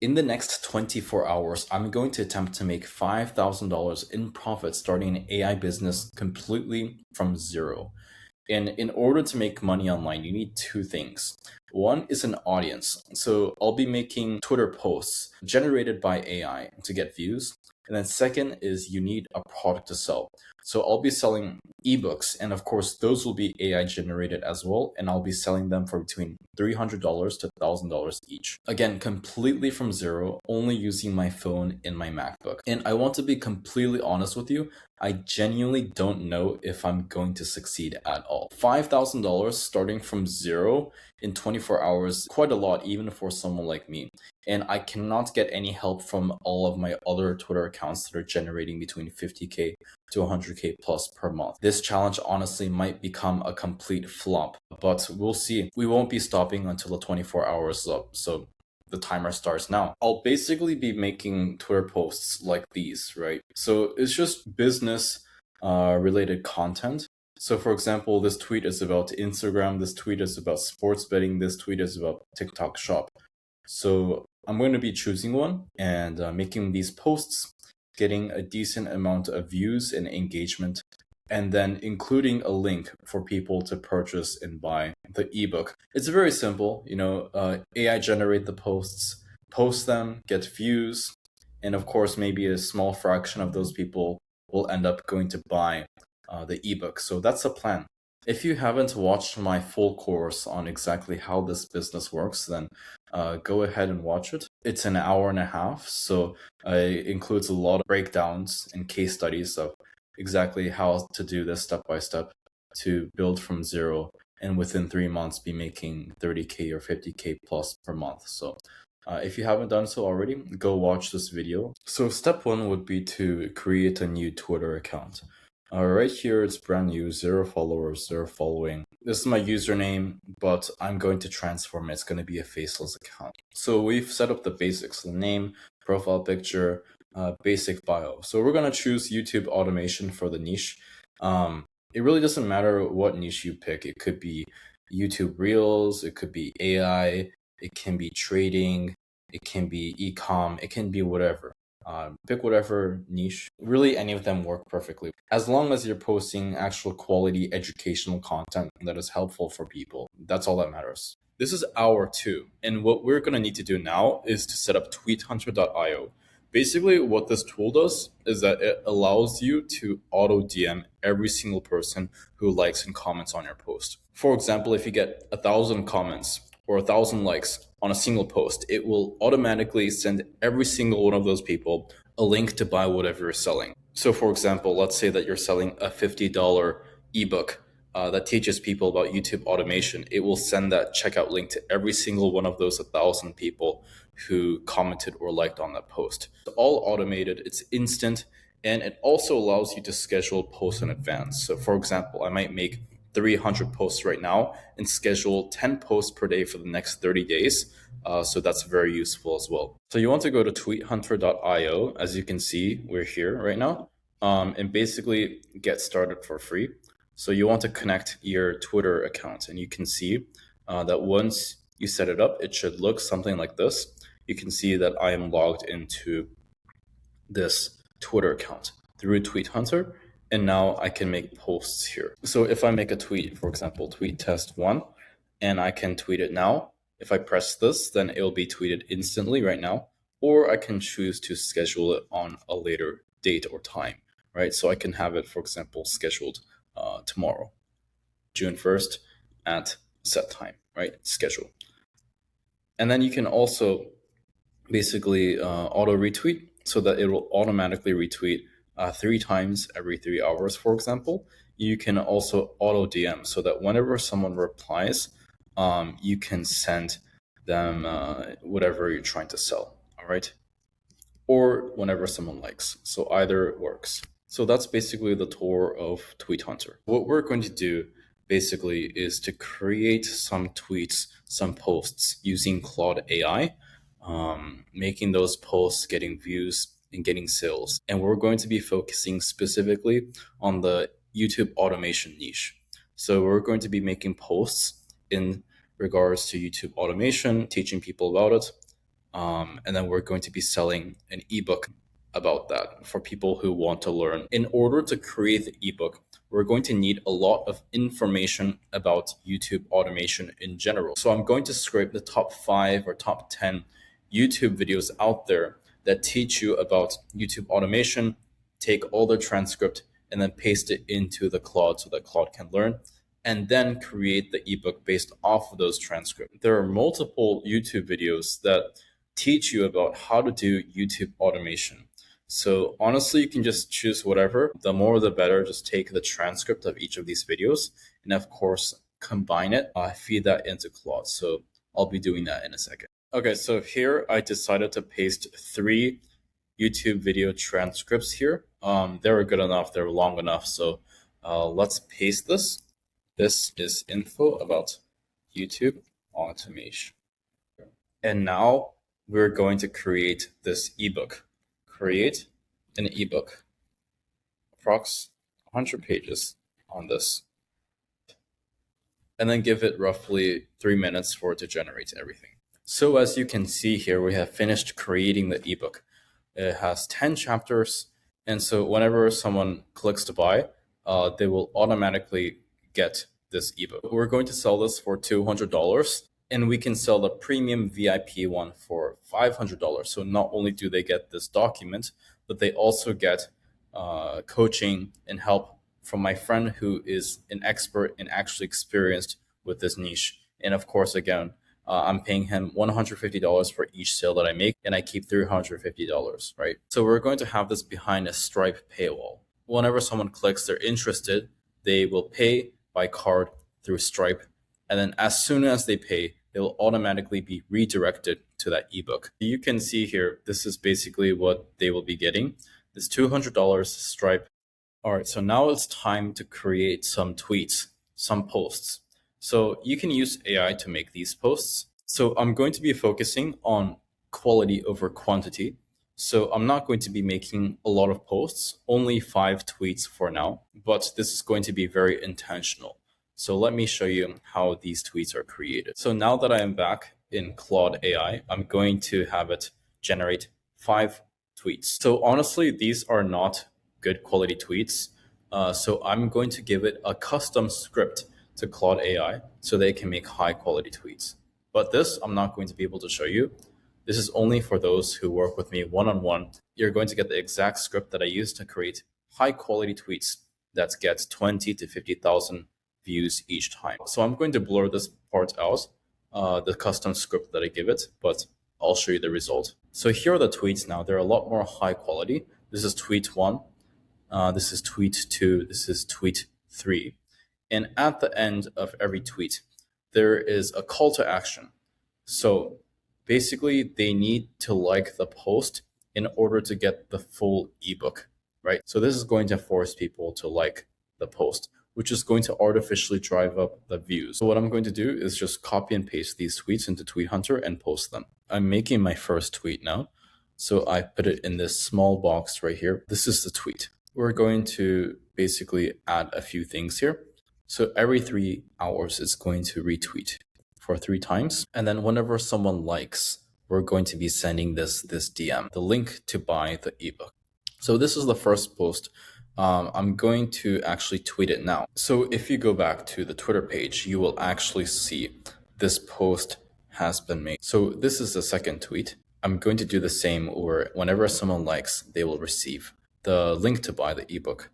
In the next 24 hours, I'm going to attempt to make $5,000 in profit starting an AI business completely from zero. And in order to make money online, you need two things. One is an audience. So I'll be making Twitter posts generated by AI to get views. And then second is you need a product to sell. So I'll be selling ebooks, and of course, those will be AI generated as well. And I'll be selling them for between $300 to $1,000 each. Again, completely from zero, only using my phone and my MacBook. And I want to be completely honest with you. I genuinely don't know if I'm going to succeed at all. $5,000 starting from zero in 24 hours, quite a lot, even for someone like me. And I cannot get any help from all of my other Twitter accounts that are generating between 50K to 100K plus per month. This challenge honestly might become a complete flop, but we'll see. We won't be stopping until the 24 hours up. So the timer starts now. I'll basically be making Twitter posts like these, right? So it's just business related content. So for example, this tweet is about Instagram, this tweet is about sports betting, this tweet is about TikTok Shop. So I'm going to be choosing one and making these posts, getting a decent amount of views and engagement, and then including a link for people to purchase and buy the ebook. It's very simple, AI generate the posts, post them, get views, and of course, maybe a small fraction of those people will end up going to buy the ebook. So that's the plan. If you haven't watched my full course on exactly how this business works, then go ahead and watch it. It's an hour and a half, so it includes a lot of breakdowns and case studies of exactly how to do this step by step to build from zero and within 3 months be making 30K or 50K plus per month. So if you haven't done so already, go watch this video. So step one would be to create a new Twitter account. Right here, it's brand new, 0 followers, 0 following. This is my username, but I'm going to transform it. It's going to be a faceless account. So we've set up the basics, the name, profile picture, basic bio. So we're going to choose YouTube automation for the niche. It really doesn't matter what niche you pick. It could be YouTube Reels, it could be AI, it can be trading, it can be e-com, it can be whatever. Pick whatever niche. Really, any of them work perfectly. As long as you're posting actual quality educational content that is helpful for people, that's all that matters. This is hour two. And what we're going to need to do now is to set up tweethunter.io. Basically, what this tool does is that it allows you to auto DM every single person who likes and comments on your post. For example, if you get 1,000 comments or 1,000 likes on a single post, it will automatically send every single one of those people a link to buy whatever you're selling. So for example, let's say that you're selling a $50 ebook that teaches people about YouTube automation. It will send that checkout link to every single one of those 1,000 people who commented or liked on that post. It's all automated, it's instant, and it also allows you to schedule posts in advance. So for example, I might make 300 posts right now and schedule 10 posts per day for the next 30 days. So that's very useful as well. So you want to go to tweethunter.io. As you can see, we're here right now, and basically get started for free. So you want to connect your Twitter account, and you can see that once you set it up, it should look something like this. You can see that I am logged into this Twitter account through Tweet Hunter, and now I can make posts here. So if I make a tweet, for example, tweet test one, and I can tweet it now, if I press this, then it'll be tweeted instantly right now, or I can choose to schedule it on a later date or time, right? So I can have it, for example, scheduled tomorrow, June 1st at set time, right? Schedule. And then you can also basically auto retweet so that it will automatically retweet 3 times every 3 hours, for example. You can also auto DM so that whenever someone replies, you can send them whatever you're trying to sell, all right? Or whenever someone likes. So either works. So that's basically the tour of Tweet Hunter. What we're going to do basically is to create some tweets, some posts using Claude AI, making those posts, getting views, and getting sales. And we're going to be focusing specifically on the YouTube automation niche. So we're going to be making posts in regards to YouTube automation, teaching people about it, And then we're going to be selling an ebook about that for people who want to learn. In order to create the ebook, we're going to need a lot of information about YouTube automation in general. So I'm going to scrape the top 5 or top 10 YouTube videos out there that teach you about YouTube automation, take all the transcript, and then paste it into the Claude so that Claude can learn, and then create the ebook based off of those transcripts. There are multiple YouTube videos that teach you about how to do YouTube automation. So honestly, you can just choose whatever. The more the better. Just take the transcript of each of these videos and of course combine it, feed that into Claude. So I'll be doing that in a second. Okay, so here I decided to paste 3 YouTube video transcripts here. They were good enough, they were long enough. So let's paste this. This is info about YouTube automation. And now we're going to create this ebook. Create an ebook, approx 100 pages on this, and then give it roughly 3 minutes for it to generate everything. So as you can see here, we have finished creating the ebook. It has 10 chapters, and so whenever someone clicks to buy, they will automatically get this ebook. We're going to sell this for $200. And we can sell the premium VIP one for $500. So not only do they get this document, but they also get coaching and help from my friend who is an expert and actually experienced with this niche. And of course, again, I'm paying him $150 for each sale that I make, and I keep $350, right? So we're going to have this behind a Stripe paywall. Whenever someone clicks, they're interested, they will pay by card through Stripe. And then as soon as they pay, they will automatically be redirected to that ebook. You can see here, this is basically what they will be getting. This $200 Stripe. All right, so now it's time to create some tweets, some posts. So you can use AI to make these posts. So I'm going to be focusing on quality over quantity. So I'm not going to be making a lot of posts, only 5 tweets for now, but this is going to be very intentional. So let me show you how these tweets are created. So now that I am back in Claude AI, I'm going to have it generate 5 tweets. So honestly, these are not good quality tweets. So I'm going to give it a custom script to Claude AI so they can make high quality tweets. But this, I'm not going to be able to show you. This is only for those who work with me one-on-one. You're going to get the exact script that I use to create high quality tweets that gets 20 to 50,000 views each time. So I'm going to blur this part out, the custom script that I give it, but I'll show you the result. So here are the tweets now. They're a lot more high quality. This is tweet 1. This is tweet 2. This is tweet 3. And at the end of every tweet, there is a call to action. So basically, they need to like the post in order to get the full ebook, right? So this is going to force people to like the post, which is going to artificially drive up the views. So what I'm going to do is just copy and paste these tweets into Tweet Hunter and post them. I'm making my first tweet now. So I put it in this small box right here. This is the tweet. We're going to basically add a few things here. So every 3 hours, it's going to retweet for 3 times. And then whenever someone likes, we're going to be sending this DM, the link to buy the ebook. So this is the first post. I'm going to actually tweet it now. So if you go back to the Twitter page, you will actually see this post has been made. So this is the second tweet. I'm going to do the same where whenever someone likes, they will receive the link to buy the ebook.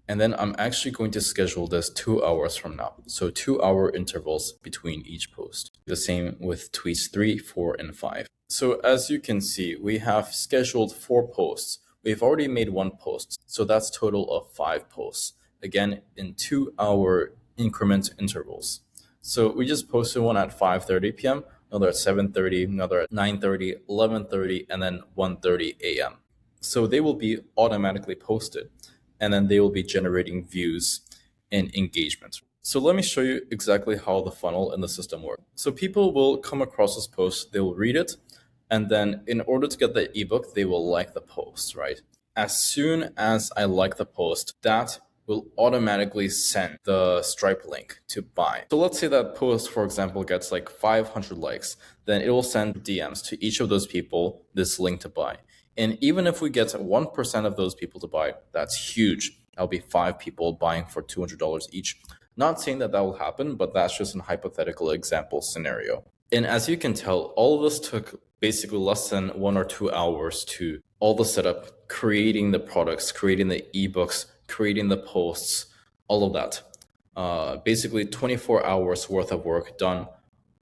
And then I'm actually going to schedule this 2 hours from now. So 2-hour intervals between each post. The same with tweets 3, 4, and 5. So as you can see, we have scheduled 4 posts. We've already made 1 post. So that's total of 5 posts. Again, in 2-hour increment intervals. So we just posted one at 5:30 p.m., another at 7:30, another at 9:30, 11:30, and then 1:30 a.m. So they will be automatically posted, and then they will be generating views and engagement. So let me show you exactly how the funnel and the system work. So people will come across this post, they will read it, and then in order to get the ebook, they will like the post, right? As soon as I like the post, that will automatically send the Stripe link to buy. So let's say that post, for example, gets like 500 likes, then it will send DMs to each of those people this link to buy. And even if we get 1% of those people to buy, that's huge. That'll be 5 people buying for $200 each. Not saying that that will happen, but that's just a hypothetical example scenario. And as you can tell, all of this took basically less than 1 or 2 hours to all the setup, creating the products, creating the ebooks, creating the posts, all of that. Basically 24 hours worth of work done.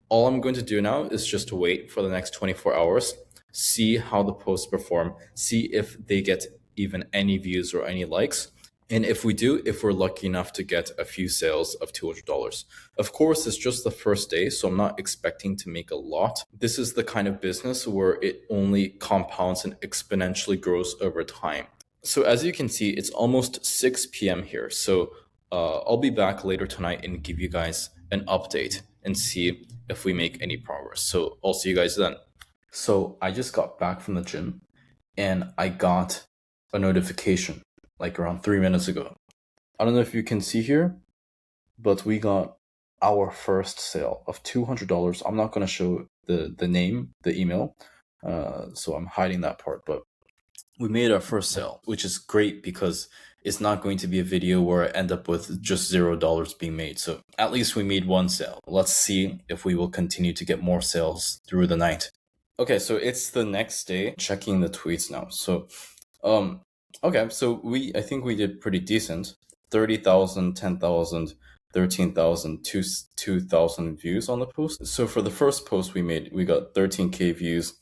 All I'm going to do now is just wait for the next 24 hours, see how the posts perform, see if they get even any views or any likes. And if we do, if we're lucky enough to get a few sales of $200. Of course, it's just the first day, so I'm not expecting to make a lot. This is the kind of business where it only compounds and exponentially grows over time. So as you can see, it's almost 6 p.m. here. So I'll be back later tonight and give you guys an update and see if we make any progress. So I'll see you guys then. So I just got back from the gym and I got a notification like around 3 minutes ago. I don't know if you can see here, but we got our first sale of $200. I'm not going to show the name, the email, so I'm hiding that part, but we made our first sale, which is great because it's not going to be a video where I end up with just $0 being made. So at least we made one sale. Let's see if we will continue to get more sales through the night. Okay, so it's the next day, checking the tweets now. So okay, so I think we did pretty decent. 30,000, 10,000, 13,000, 2,000 views on the post. So for the first post we made, we got 13K views,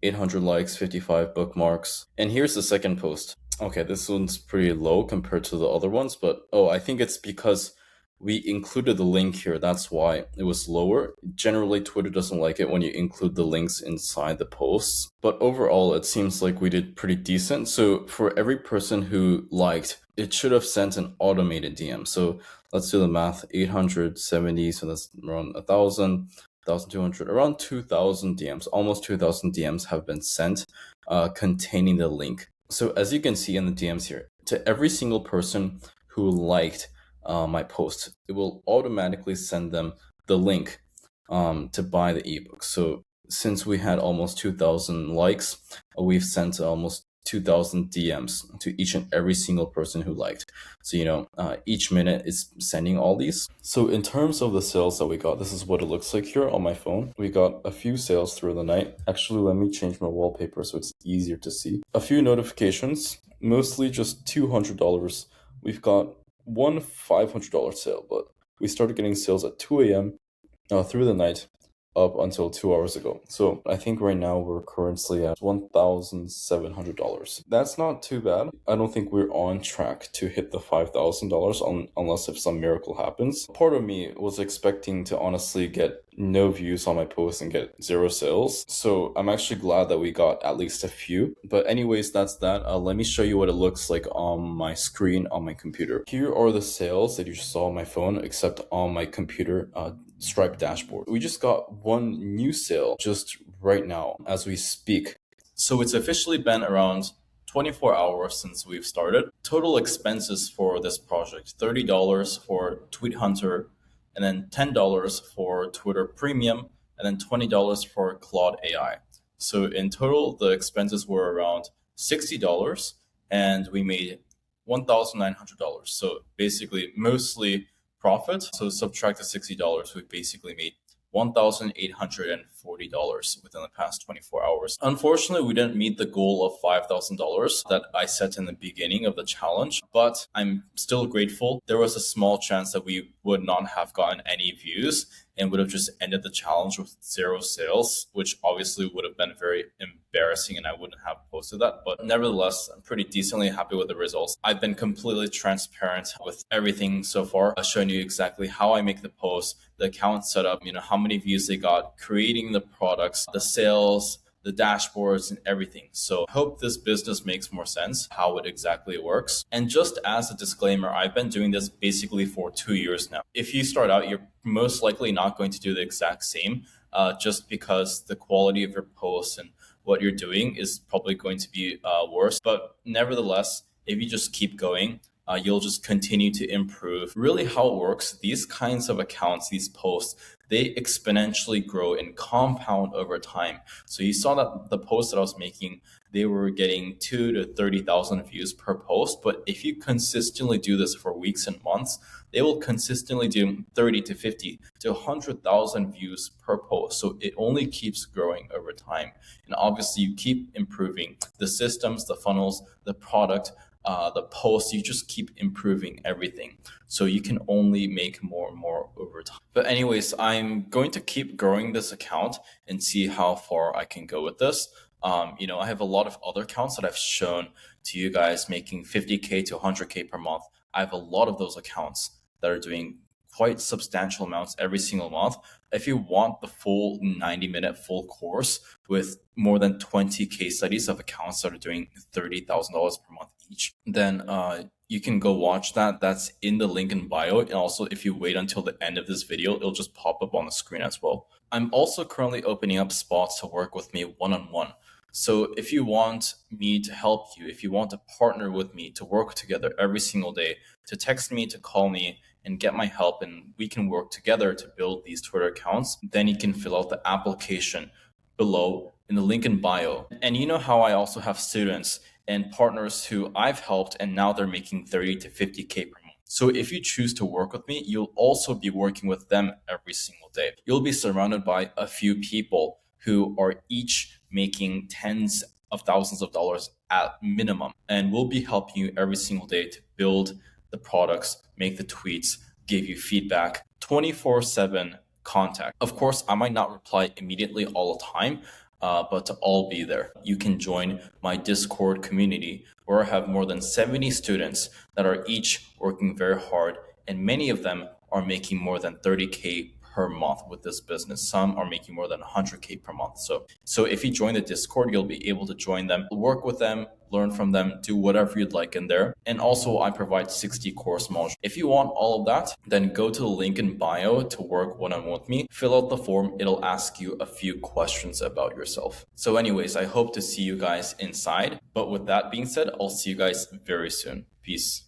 800 likes, 55 bookmarks. And here's the second post. Okay, this one's pretty low compared to the other ones, but I think it's because we included the link here. That's why it was lower. Generally, Twitter doesn't like it when you include the links inside the posts. But overall, it seems like we did pretty decent. So for every person who liked, it should have sent an automated DM. So let's do the math. 870, so that's around 1,000. 1,200, around 2,000 DMs, almost 2,000 DMs have been sent containing the link. So as you can see in the DMs here, to every single person who liked my post, it will automatically send them the link to buy the ebook. So since we had almost 2,000 likes, we've sent almost 2,000 DMs to each and every single person who liked. So, each minute is sending all these. So in terms of the sales that we got, this is what it looks like here on my phone. We got a few sales through the night. Actually, let me change my wallpaper so it's easier to see. A few notifications, mostly just $200. We've got one $500 sale, but we started getting sales at 2 a.m. Through the night up until 2 hours ago. So I think right now we're currently at $1,700. That's not too bad. I don't think we're on track to hit the $5,000 unless if some miracle happens. Part of me was expecting to honestly get no views on my post and get 0 sales. So I'm actually glad that we got at least a few. But anyways, that's that. Let me show you what it looks like on my screen on my computer. Here are the sales that you just saw on my phone, except on my computer Stripe dashboard. We just got one new sale just right now as we speak. So it's officially been around 24 hours since we've started. Total expenses for this project, $30 for Tweet Hunter, and then $10 for Twitter Premium, and then $20 for Claude AI. So in total, the expenses were around $60, and we made $1,900. So basically, mostly profit. So subtract the $60, we basically made $1,840 within the past 24 hours. Unfortunately, we didn't meet the goal of $5,000 that I set in the beginning of the challenge, but I'm still grateful. There was a small chance that we would not have gotten any views and would have just ended the challenge with 0 sales, which obviously would have been very embarrassing and I wouldn't have posted that. But nevertheless, I'm pretty decently happy with the results. I've been completely transparent with everything so far, showing you exactly how I make the post, the account setup, how many views they got, creating the products, the sales, the dashboards and everything. So I hope this business makes more sense, how it exactly works. And just as a disclaimer, I've been doing this basically for 2 years now. If you start out, you're most likely not going to do the exact same, just because the quality of your posts and what you're doing is probably going to be worse. But nevertheless, if you just keep going, You'll just continue to improve. Really, how it works, these kinds of accounts, these posts, they exponentially grow and compound over time. So you saw that the posts that I was making, they were getting 2 to 30,000 views per post. But if you consistently do this for weeks and months, they will consistently do 30 to 50 to 100,000 views per post. So it only keeps growing over time. And obviously, you keep improving the systems, the funnels, the product, the posts. You just keep improving everything. So you can only make more and more over time. But anyways, I'm going to keep growing this account and see how far I can go with this. I have a lot of other accounts that I've shown to you guys making 50K to 100K per month. I have a lot of those accounts that are doing quite substantial amounts every single month. If you want the full 90-minute full course with more than 20 case studies of accounts that are doing $30,000 per month each, then you can go watch that. That's in the link in bio. And also, if you wait until the end of this video, it'll just pop up on the screen as well. I'm also currently opening up spots to work with me one-on-one. So if you want me to help you, if you want to partner with me to work together every single day, to text me, to call me, and get my help, and we can work together to build these Twitter accounts, then you can fill out the application below in the link in bio. And you know how I also have students and partners who I've helped, and now they're making 30 to 50K per month. So if you choose to work with me, you'll also be working with them every single day. You'll be surrounded by a few people who are each making tens of thousands of dollars at minimum. And we'll be helping you every single day to build the products, make the tweets, give you feedback, 24/7 contact. Of course, I might not reply immediately all the time, but I'll be there. You can join my Discord community where I have more than 70 students that are each working very hard, and many of them are making more than 30K per month with this business. Some are making more than 100K per month. So if you join the Discord, you'll be able to join them, work with them, learn from them, do whatever you'd like in there. And also I provide 60 course modules. If you want all of that, then go to the link in bio to work one-on-one with me. Fill out the form. It'll ask you a few questions about yourself. So anyways, I hope to see you guys inside. But with that being said, I'll see you guys very soon. Peace.